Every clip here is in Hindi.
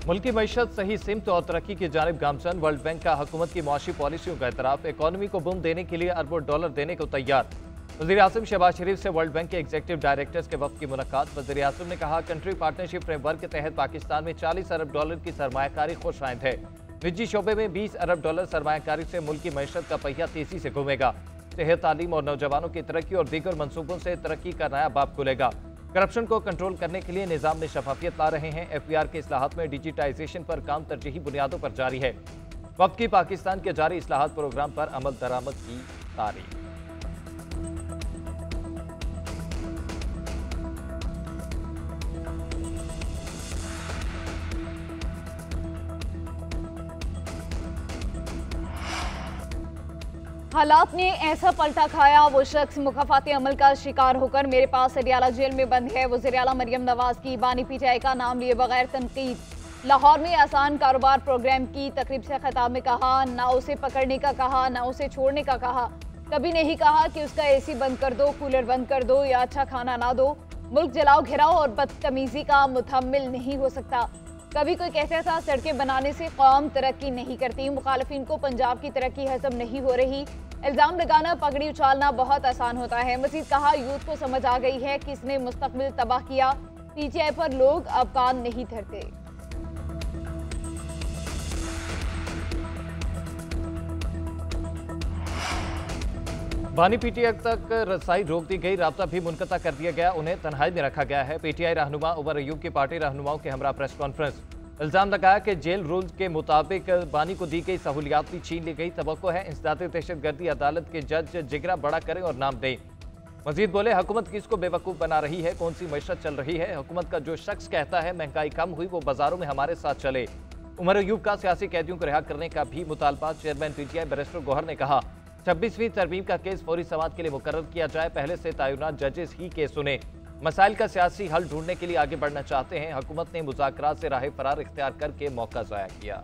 मुल्की मईशत सही सिमत और तरक्की की जानिब गामजन। वर्ल्ड बैंक का हुकूमत की मुआशी पॉलिसियों का एतराफ़। इकॉनमी को बूम देने के लिए अरबों डॉलर देने को तैयार। वज़ीर आज़म शहबाज शरीफ से वर्ल्ड बैंक के एग्जीक्यूटिव डायरेक्टर्स के वफ़द की मुलाकात। वज़ीर आज़म ने कहा, कंट्री पार्टनरशिप फ्रेमवर्क के तहत पाकिस्तान में 40 अरब डॉलर की सरमायाकारी खुश आइंद है। निजी शोबे में 20 अरब डॉलर सरमायाकारी से मुल्क की मईशत का पहिया तेजी से घूमेगा। सेहत, तालीम और नौजवानों की तरक्की और दीगर मनसूबों से तरक्की का नया बाब खुलेगा। करप्शन को कंट्रोल करने के लिए निज़ाम में शफाफियत ला रहे हैं। FPR के इस्लाहात में डिजिटाइजेशन पर काम तरजीही बुनियादों पर जारी है। वक्त की पाकिस्तान के जारी इस्लाहात प्रोग्राम पर अमल दरामद की तारीख। हालात ने ऐसा पलटा खाया, वो शख्स मुखाफाती अमल का शिकार होकर मेरे पास अडियाला जेल में बंद है। वज़ीर आला मरियम नवाज की बानी PTI का नाम लिए बगैर तनकीद। लाहौर में आसान कारोबार प्रोग्राम की तकरीब से खिताब में कहा, ना उसे पकड़ने का कहा, ना उसे छोड़ने का कहा। कभी नहीं कहा कि उसका AC बंद कर दो, कूलर बंद कर दो या अच्छा खाना ना दो। मुल्क जलाओ घिराओ और बदतमीजी का मुतहम्मिल नहीं हो सकता। कभी कोई कहता था सड़कें बनाने से कौम तरक्की नहीं करती, मुखालिफिन को पंजाब की तरक्की हजम नहीं हो रही। इल्जाम लगाना, पगड़ी उछालना बहुत आसान होता है। मजीद कहा, यूथ को समझ आ गई है कि इसने मुस्तकबिल तबाह किया। PTI पर लोग अब कान नहीं धरते। बानी PTI तक रसाई रोक दी गई, राब्ता भी मुनक़ता कर दिया गया, उन्हें तन्हाई में रखा गया है। PTI रहनुमा उमर अयूब की पार्टी रहनुमाओं के हमरा प्रेस कॉन्फ्रेंस। इल्जाम लगाया कि जेल रूल्स के मुताबिक बानी को दी गई सहूलियात भी छीन ली गई। तवक्को है इंसदाद दहशतगर्दी अदालत के जज जिगरा बड़ा करें और नाम दें। मजीद बोले, हुकूमत किसको बेवकूफ़ बना रही है, कौन सी मईशत चल रही है। हुकूमत का जो शख्स कहता है महंगाई कम हुई, वो बाजारों में हमारे साथ चले। उमर अयूब का सियासी कैदियों को रिहा करने का भी मुतालबा। चेयरमैन PTI बैरिस्टर गौहर ने कहा, 26वीं तरमीम का केस फौरी समाअत के लिए मुकर्रर किया जाए। पहले से तयनात जजेस ही केस सुने। मसाइल का सियासी हल ढूंढने के लिए आगे बढ़ना चाहते हैं। हुकूमत ने मुज़ाकरात से राह फरार इख्तियार करके मौका ज़ाया किया।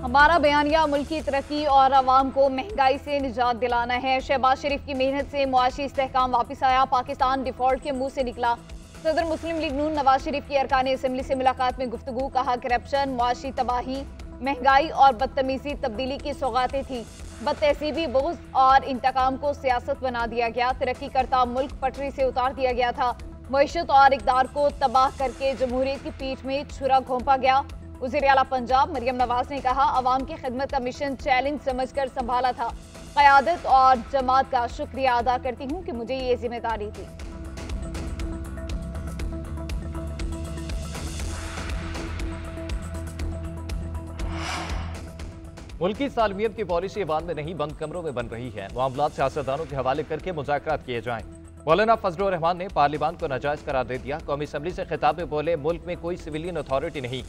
हमारा बयानिया मुल्क की तरक्की और अवाम को महंगाई से निजात दिलाना है। शहबाज शरीफ की मेहनत से मुआशी इस्तेहकाम वापस आया। पाकिस्तान डिफॉल्ट के मुंह से निकला। सदर मुस्लिम लीग नून नवाज शरीफ की अरकान असम्बली से मुलाकात में गुफ्तगू। कहा, करप्शन, मुआशी तबाही, महंगाई और बदतमीजी तब्दीली की सौगातें थी। बदतहसीबी, बुग़्ज़ और इंतकाम को सियासत बना दिया गया। तरक्की करता मुल्क पटरी से उतार दिया गया था। मईशत और इक़दार को तबाह करके जमहूरियत की पीठ में छुरा घोंपा गया। वज़ीर आला पंजाब मरियम नवाज ने कहा, अवाम की खिदमत का मिशन चैलेंज समझकर संभाला था। क़यादत और जमात का शुक्रिया अदा करती हूँ कि मुझे ये जिम्मेदारी थी। मुल्की सालमियत की पॉलिसी ईवान में नहीं, बंद कमरों में बन रही है। मामलात सियासतदानों के हवाले करके मुज़ाकरात किए जाएं। मौलाना फजलुर रहमान ने पार्लियामान को नाजायज़ करार दे दिया। कौमी असम्बली से खिताब में बोले, मुल्क में कोई सिविलियन अथॉरिटी नहीं,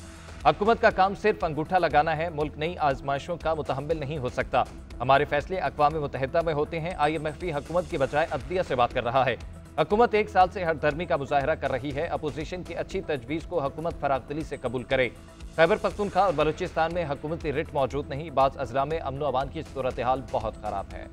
हुकूमत का काम सिर्फ अंगूठा लगाना है। मुल्क नई आजमाइशों का मुतहम्मिल नहीं हो सकता। हमारे फैसले अक़वाम मुत्तहिदा में होते हैं। IMF भी हुकूमत की बजाय अदलिया से बात कर रहा है। हुकूमत 1 साल से हरदर्मी का मुजाहरा कर रही है। अपोजिशन की अच्छी तजवीज़ को हुकूमत फरागदिली से कबूल करे। खैबर पख्तूनख्वा और बलूचिस्तान में हुकूमती रिट मौजूद नहीं। बाज़ अजला में अमन अमान की सूरत हाल बहुत ख़राब है।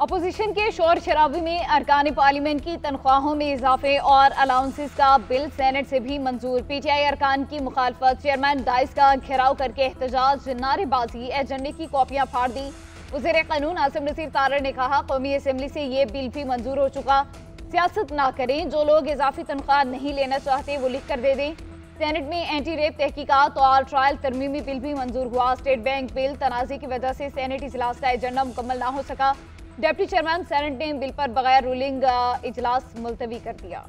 अपोजिशन के शोर शराबी में अरकान पार्लियामेंट की तनख्वाहों में इजाफे और अलाउंसेस का बिल सेनेट से भी मंजूर। PTI अरकान की मुखालफत। चेयरमैन डाइस का घेराव करके एहतजाज, नारेबाजी, एजेंडे की कॉपियां फाड़ दी। वज़ीर कानून आसिम नसीर तारड़ ने कहा, कौमी असम्बली से ये बिल भी मंजूर हो चुका। सियासत ना करें, जो लोग इजाफी तनख्वाह नहीं लेना चाहते वो लिख कर दे दें। सेनेट में एंटी रेप तहकीकात और ट्रायल तरमीमी बिल भी मंजूर हुआ। स्टेट बैंक बिल तनाज़े की वजह से सेनेट इजलास का एजेंडा मुकम्मल ना हो सका। डिप्टी चेयरमैन सेनेट ने बिल पर बगैर रूलिंग इजलास मुलतवी कर दिया।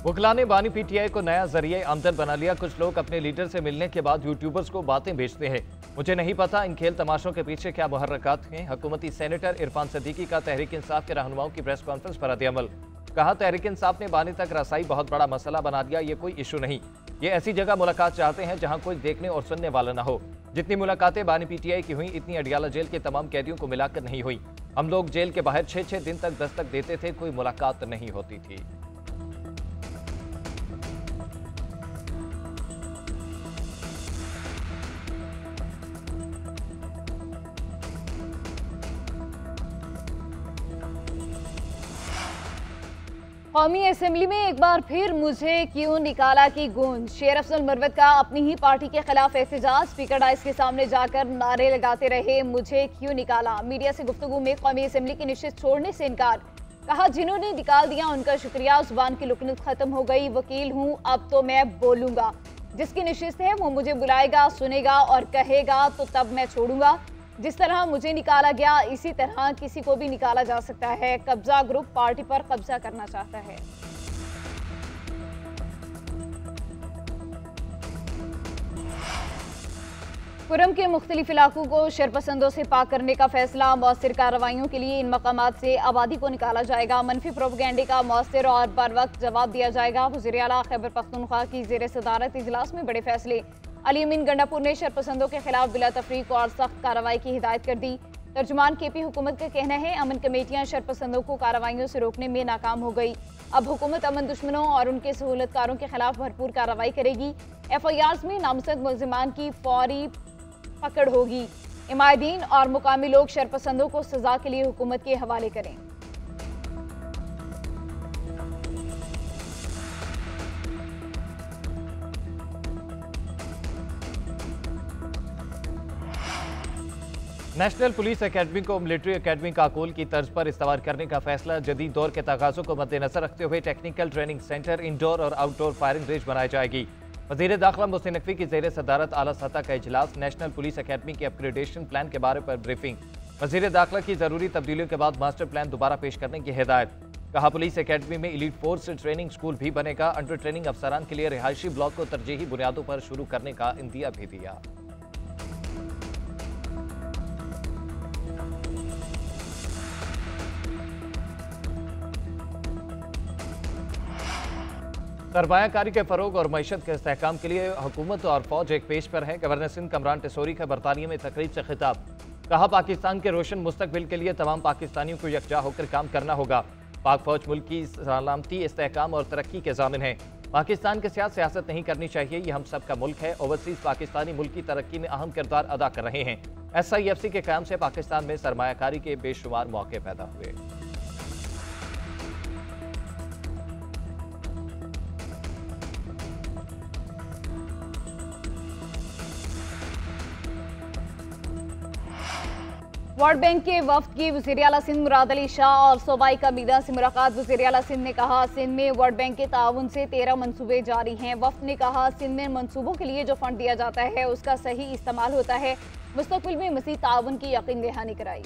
वकला ने बानी PTI को नया जरिए आमदन बना लिया। कुछ लोग अपने लीडर से मिलने के बाद यूट्यूबर्स को बातें भेजते हैं। मुझे नहीं पता इन खेल तमाशों के पीछे क्या मुहर्रकात हैं। हुकूमती सेनेटर इरफान सदीकी का तहरीक इंसाफ के रहनुमाओं की प्रेस कॉन्फ्रेंस पर रद्द-ए-अमल। कहा तहरीक इंसाफ ने बानी तक रसाई बहुत बड़ा मसला बना दिया, ये कोई इशू नहीं। ये ऐसी जगह मुलाकात चाहते हैं जहां कोई देखने और सुनने वाला ना हो। जितनी मुलाकातें बानी पीटीआई की हुई इतनी अडियाला जेल के तमाम कैदियों को मिलाकर नहीं हुई। हम लोग जेल के बाहर 6-6 दिन तक दस्तक देते थे, कोई मुलाकात नहीं होती थी। कौमी असेंबली में एक बार फिर मुझे क्यों निकाला की गूंज। शेर अफजल मरवत का अपनी ही पार्टी के खिलाफ एहतजाज। स्पीकर डाइस के सामने जाकर नारे लगाते रहे, मुझे क्यों निकाला। मीडिया से गुफ्तगू में कौमी असेंबली की नशिस्त छोड़ने से इनकार। कहा जिन्होंने निकाल दिया उनका शुक्रिया, जुबान की लुकनत खत्म हो गई। वकील हूँ, अब तो मैं बोलूंगा। जिसकी नशिस्त है वो मुझे बुलाएगा, सुनेगा और कहेगा तो तब मैं छोड़ूंगा। जिस तरह मुझे निकाला गया इसी तरह किसी को भी निकाला जा सकता है। कब्जा ग्रुप पार्टी पर कब्जा करना चाहता है। पुरम के मुख्तलिफ इलाकों को शरपसंदों से पाक करने का फैसला। मौसर कार्रवाइयों के लिए इन मकामात से आबादी को निकाला जाएगा। मनफी प्रोपगेंडे का मौसर और बर वक्त जवाब दिया जाएगा। वज़ीर आला खैबर पख्तूनख्वा की ज़ेर सदारत इजलास में बड़े फैसले। अली अमीन गंडापुर ने शरपसंदों के खिलाफ बिला तफरीक और सख्त कार्रवाई की हिदायत कर दी। तर्जुमान केपी हुकूमत का कहना है अमन कमेटियां शरपसंदों को कार्रवाइयों से रोकने में नाकाम हो गई। अब हुकूमत अमन दुश्मनों और उनके सहूलतकारों के खिलाफ भरपूर कार्रवाई करेगी। FIRs में नामजद मुलजिमान की फौरी पकड़ होगी। इमादीन और मुकामी लोग शरपसंदों को सजा के लिए हुकूमत के हवाले करें। नेशनल पुलिस एकेडमी को मिलिट्री एकेडमी काकोल की तर्ज पर इस्तेमाल करने का फैसला। जदीद दौर के तकाज़ों को मद्देनजर रखते हुए टेक्निकल ट्रेनिंग सेंटर, इंडोर और आउटडोर फायरिंग रेंज बनाई जाएगी। वज़ीर दाखिला मोहसिन नकवी की ज़ेर सदारत आला सतह का इजलास। नेशनल पुलिस एकेडमी के अपग्रेडेशन प्लान के बारे पर ब्रीफिंग। वज़ीर दाखिला की जरूरी तब्दीलियों के बाद मास्टर प्लान दोबारा पेश करने की हिदायत। कहा पुलिस एकेडमी में एलीट फोर्स ट्रेनिंग स्कूल भी बनेगा। अंडर ट्रेनिंग अफसरान के लिए रिहायशी ब्लॉक को तरजीही बुनियादों पर शुरू करने का इंदिया भी दिया। सरमायाकारी के फरोग और मईशत के इस्तेहकाम के लिए हुकूमत और फौज एक पेश पर है। गवर्नर सिंध कमरान टेसोरी का बरतानिया में तकरीब से खिताब। कहा पाकिस्तान के रोशन मुस्तकबिल के लिए तमाम पाकिस्तानियों को यकजा होकर काम करना होगा। पाक फौज मुल्क की सलामती, इस्तेहकाम और तरक्की के जामिन है। पाकिस्तान के साथ सियासत नहीं करनी चाहिए, ये हम सब का मुल्क है। ओवरसीज पाकिस्तानी मुल्क की तरक्की में अहम किरदार अदा कर रहे हैं। SIFC के कायम से पाकिस्तान में सरमायाकारी के बेशुमार मौके पैदा हुए। वर्ल्ड बैंक के वफ्द की वज़ीर आला सिंध मुराद अली शाह और सूबाई काबीना से मुलाकात। वज़ीर आला सिंध ने कहा सिंध में वर्ल्ड बैंक के ताउन से 13 मनसूबे जारी हैं। वफ्द ने कहा सिंध में मनसूबों के लिए जो फंड दिया जाता है उसका सही इस्तेमाल होता है। मुस्तकबिल में मज़ीद ताउन की यकीन दहानी कराई।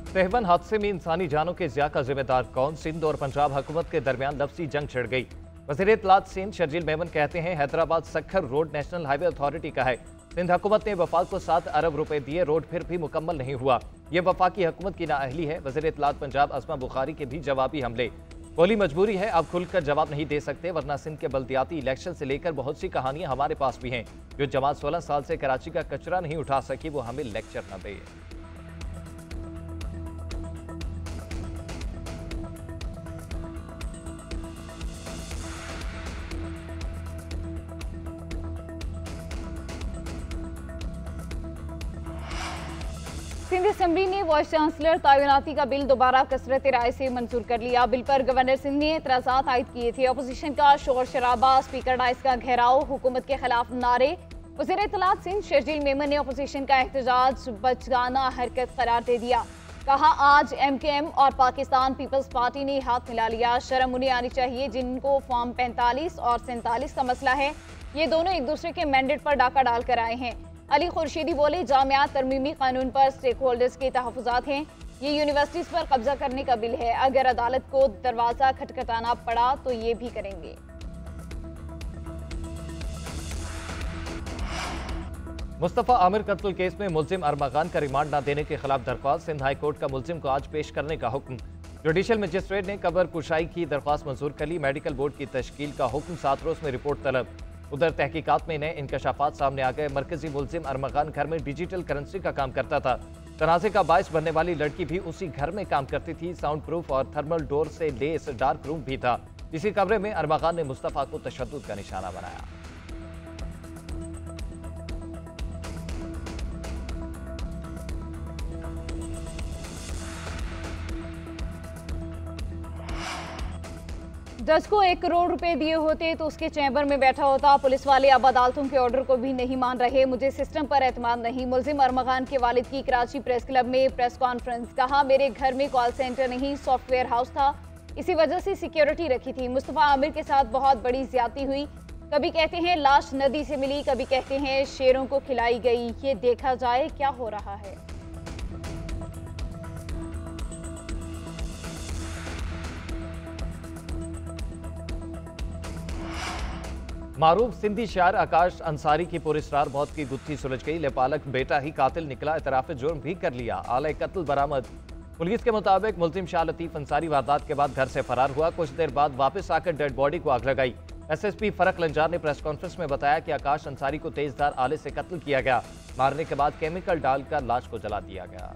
सहवन हादसे में इंसानी जानों के ज़िया का जिम्मेदार कौन? सिंध और पंजाब हुकूमत के दरमियान लफ्ज़ी जंग छिड़ गई। वज़ीर इत्तलात सिंध शर्जील मेमन कहते हैं Hyderabad Sukkur road national highway authority का है। सिंध हुकूमत ने वफाक को 7 अरब रुपए दिए, रोड फिर भी मुकम्मल नहीं हुआ। ये वफाकी हुकूमत की नाअहली है। वज़ीर इत्तलात पंजाब अस्मा बुखारी के भी जवाबी हमले। बोली मजबूरी है, अब खुलकर जवाब नहीं दे सकते वरना सिंध के बल्दियाती इलेक्शन से लेकर बहुत सी कहानियां हमारे पास भी हैं। जो जमात 16 साल से कराची का कचरा नहीं उठा सकी वो हमें लेक्चर न दे। सिंध असेंबली ने वाइस चांसलर तैनाती का बिल दोबारा कसरत राय से मंजूर कर लिया। बिल पर गवर्नर सिंध ने एतराज़ात आयद किए थे। अपोजिशन का शोर शराबा, स्पीकर डाइस का घेराव, हुकूमत के खिलाफ नारे। वज़ीर इत्तलात सिंध शर्जील मेमन ने अपोजिशन का एहतजाज बचगाना हरकत करार दे दिया। कहा आज MKM और पाकिस्तान पीपल्स पार्टी ने हाथ मिला लिया। शर्म उन्हें आनी चाहिए जिनको फॉर्म 45 और 47 का मसला है। ये दोनों एक दूसरे के मैंडेट पर डाका डाल कर आए हैं। अली खुर्शीदी बोले जामियात तरमीमी कानून पर स्टेक होल्डर्स के तहफ़्फ़ुज़ात हैं। ये यूनिवर्सिटीज़ पर कब्जा करने का बिल है। अगर अदालत को दरवाज़ा खटखटाना पड़ा तो ये भी करेंगे। मुस्तफ़ा आमिर कत्ल केस में मुल्जिम अरमा खान का रिमांड न देने के खिलाफ दरख्वास्त। सिंध हाई कोर्ट का मुल्जिम को आज पेश करने का हुक्म। जुडिशल मजिस्ट्रेट ने कबर कुशाई की दरख्वास्त मंजूर कर ली। मेडिकल बोर्ड की तश्कील का हुक्म, 7 रोज में रिपोर्ट तलब। उधर तहकीकात में नए इंकशाफात सामने आ गए। मरकजी मुल्जिम अरमा खान घर में डिजिटल करेंसी का काम करता था। तनाज़े का बायस बनने वाली लड़की भी उसी घर में काम करती थी। साउंड प्रूफ और थर्मल डोर से लेस डार्क रूम भी था। इसी कमरे में अरमा खान ने मुस्तफ़ा को तशद्दुद का निशाना बनाया। जज को 1 करोड़ रुपए दिए होते तो उसके चैम्बर में बैठा होता। पुलिस वाले अब अदालतों के ऑर्डर को भी नहीं मान रहे। मुझे सिस्टम पर एतमाद नहीं। मुल्जिम अरमा खान के वालिद की कराची प्रेस क्लब में प्रेस कॉन्फ्रेंस। कहा, मेरे घर में कॉल सेंटर नहीं, सॉफ्टवेयर हाउस था, इसी वजह से सिक्योरिटी रखी थी। मुस्तफ़ा आमिर के साथ बहुत बड़ी ज्यादती हुई। कभी कहते हैं लाश नदी से मिली, कभी कहते हैं शेरों को खिलाई गई। ये देखा जाए क्या हो रहा है। मारूफ सिंधी शायर आकाश अंसारी की पुरस्कार मौत की गुत्थी सुलझ गई। लेपालक बेटा ही कातिल निकला, इतराफ जुर्म भी कर लिया। आले कत्ल बरामद। पुलिस के मुताबिक मुल्जिम शाह लतीफ अंसारी वारदात के बाद घर से फरार हुआ। कुछ देर बाद वापस आकर डेड बॉडी को आग लगाई। SSP फरक लंजार ने प्रेस कॉन्फ्रेंस में बताया कि आकाश अंसारी को तेजधार आले से कत्ल किया गया। मारने के बाद केमिकल डालकर लाश को जला दिया गया।